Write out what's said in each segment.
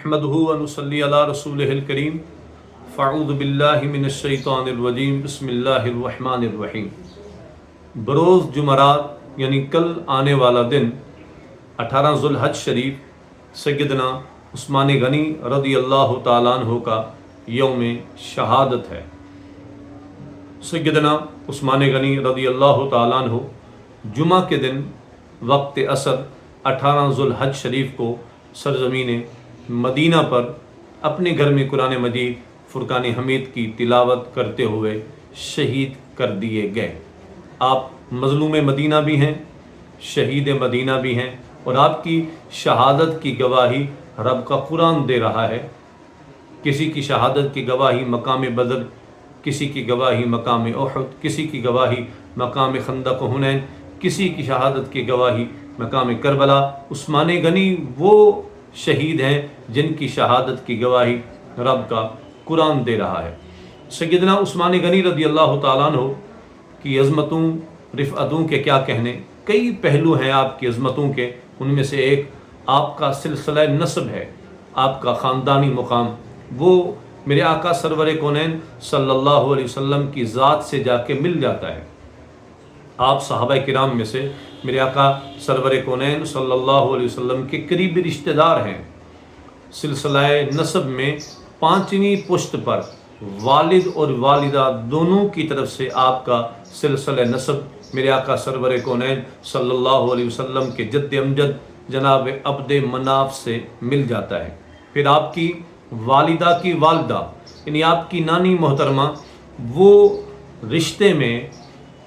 नहमदुहु व नुसल्ली अला रसूलिहिल करीम फ़अऊज़ु बिल्लाहि मिनश शैतानिर रजीम बिस्मिल्लाहिर रहमानिर रहीम। बरोज़ जुमरात यानी कल आने वाला दिन 18 ज़ुल्हज शरीफ सैयदना उस्मान गनी रज़ी अल्लाह तआला अन्हु का यौम शहादत है। सैयदना उस्मान गनी रज़ी अल्लाह तआला अन्हु जुमा के दिन वक्त असर 18 ज़ुल्हज शरीफ को सरज़मीन मदीना पर अपने घर में कुरान मजीद फ़ुरक़ान हमीद की तिलावत करते हुए शहीद कर दिए गए। आप मज़लूम मदीना भी हैं, शहीद मदीना भी हैं, और आपकी शहादत की गवाही रब का कुरान दे रहा है। किसी की शहादत की गवाही मकाम बदर, किसी की गवाही मकाम उहद, किसी की गवाही मकाम खंदक हुनैन, किसी की शहादत की गवाही मकाम करबला। उस्मान गनी वो शहीद हैं जिनकी शहादत की गवाही रब का कुरान दे रहा है। सैयदना उस्मान गनी रज़ी अल्लाह तआला अन्हु की अज़मतों रिफ़अतों के क्या कहने, कई पहलू हैं आपकी अज़मतों के। उनमें से एक आपका सिलसिला नस्ब है, आपका ख़ानदानी मुकाम, वो मेरे आका सरवर कौनैन सल्लल्लाहु अलैहि वसल्लम की ज़ात से जाके मिल जाता है। आप सहाबा किराम में से मेरे आका सरवर कौनैन सल्लल्लाहु अलैहि वसल्लम के करीबी रिश्तेदार हैं। सिलसिला नस्ब में 5वीं पुश्त पर वालिद और वालिदा दोनों की तरफ से आपका सिलसिला नस्ब मेरे आका सरवर कौनैन सल्लल्लाहु अलैहि वसल्लम के जद्द अमजद जनाब अब्द मनाफ से मिल जाता है। फिर आपकी वालिदा की वालदा यानी आपकी नानी मोहतरमा, वो रिश्ते में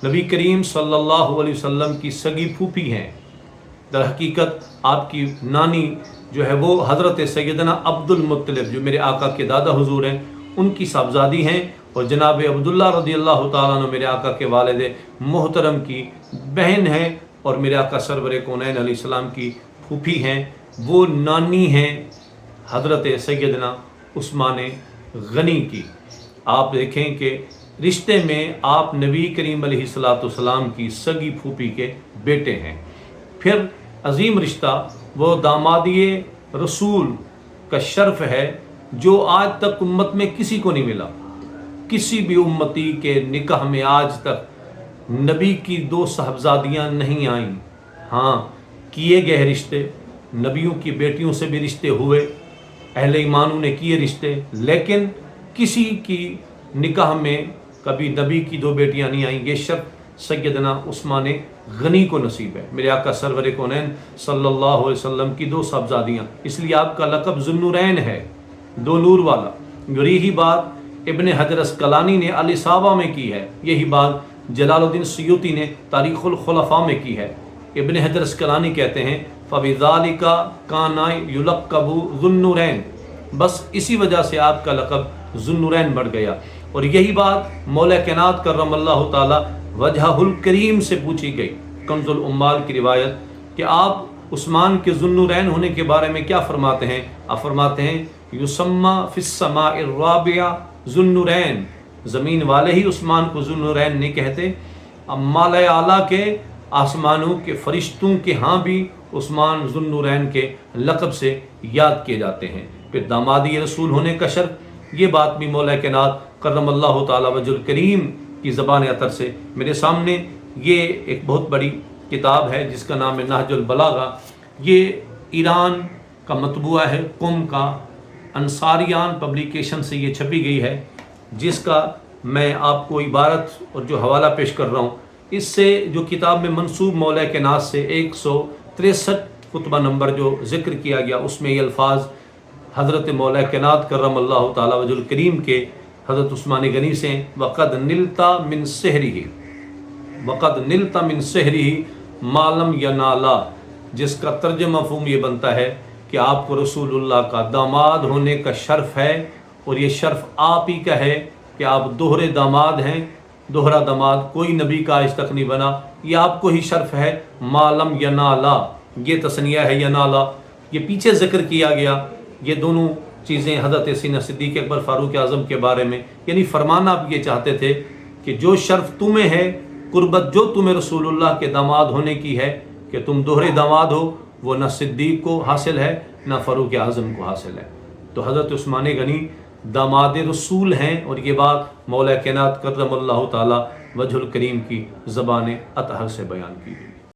नबी करीम सल्लल्लाहु अलैहि वसल्लम की सगी फूफी हैं। दर हकीकत आपकी नानी जो है वो हज़रत सैयदना अब्दुल मुत्तलिब जो मेरे आका के दादा हुजूर हैं, उनकी साहबजादी हैं, और जनाब अब्दुल्ला रज़ी अल्लाह तआला अन्हु मेरे आका के वालिद मोहतरम की बहन हैं, और मेरे आका सरवर कौनैन अलैहिस्सलाम की फूफी हैं। वो नानी हैं हज़रत सैयदना उस्मान गनी की। आप देखें कि रिश्ते में आप नबी करीम अलैहिस्सलाम की सगी फूफी के बेटे हैं। फिर अजीम रिश्ता वो दामादिए रसूल का शर्फ है जो आज तक उम्मत में किसी को नहीं मिला। किसी भी उम्मती के निकाह में आज तक नबी की 2 साहबजादियाँ नहीं आईं। हाँ, किए गए रिश्ते, नबियों की बेटियों से भी रिश्ते हुए, अहले ईमानों ने किए रिश्ते, लेकिन किसी की निकाह में कभी नबी की 2 बेटियां नहीं आईं। ये शर्फ सैयदना उस्मान गनी को नसीब है, मेरे आका सरवर कौनैन सल्लल्लाहु अलैहि वसल्लम की 2 साहबजादियाँ। इसलिए आपका लक़ब ज़ुन्नुरैन है, 2 नूर वाला। और यही बात इब्न हजर अस्क़लानी ने अल इसाबा में की है, यही बात जलालुद्दीन सुयूती ने तारीख़ुल खुलफ़ा में की है। इब्न हजर अस्क़लानी कहते हैं फ़बिज़ालिका काना युलक़्क़बु ज़ुन्नुरैन, बस इसी वजह से आपका लक़ब ज़ुन्नुरैन बढ़ गया। और यही बात मौला कायनात करमल्लाहु ताला वजहुल करीम से पूछी गई, कंजुल उम्माल की रिवायत, कि आप उस्मान के ज़ुन्नुरैन होने के बारे में क्या फरमाते हैं। आप फरमाते हैं युसम्मा फिस्समाइर राबिया ज़ुन्नुरैन, ज़मीन वाले ही उस्मान को ज़ुन्नुरैन नहीं कहते, माला आला के आसमानों के फरिश्तों के यहाँ भी उस्मान ज़ुन्नुरैन के लक़ब से याद किए जाते हैं। फिर दामादी रसूल होने का शर्फ, ये बात भी मौला कायनात करमल्लाहु ताला वजहुल करीम की ज़बान अतर से मेरे सामने, ये एक बहुत बड़ी किताब है जिसका नाम है नहजुल बलागा। ये ईरान का मतबूआ है, कुम का अंसारियान पब्लिकेशन से ये छपी गई है, जिसका मैं आपको इबारत और जो हवाला पेश कर रहा हूँ, इससे जो किताब में मंसूब मौला कायनात से 163 खुतबा नंबर जो ज़िक्र किया गया, उसमें ये अल्फाज हज़रत मौला कायनात करमल्लाहु ताला वजहुल करीम के हज़रत उस्मान गनी से, वक़द निलता मिन सहरिही, वक़द निलता मिन सहरिही मालम यनाला, जिसका तर्जुमा मफ़हूम ये बनता है कि आपको रसूलुल्लाह का दामाद होने का शर्फ है, और ये शर्फ आप ही का है कि आप दोहरे दामाद हैं। दोहरा दामाद कोई नबी का आज तक नहीं बना, ये आपको ही शर्फ है। मालम यनाला, ये तस्निया है यनाला, ये पीछे ज़िक्र किया गया। ये दोनों चीज़ें हज़रत सीना सिद्दीक़ अकबर फ़ारूक आज़म के बारे में, यानी फरमाना आप ये चाहते थे कि जो शर्फ तुम्हें है, कुर्बत जो तुम्हें रसूलुल्लाह के दामाद होने की है, कि तुम दोहरे दामाद हो, वो न सिद्दीक़ को हासिल है न फ़ारूक आज़म को हासिल है। تو حضرت عثمان غنی داماد رسول ہیں، اور یہ بات مولا کائنات کرم اللہ تعالی وجہ الکریم کی زبان اطہر سے بیان کی گئی۔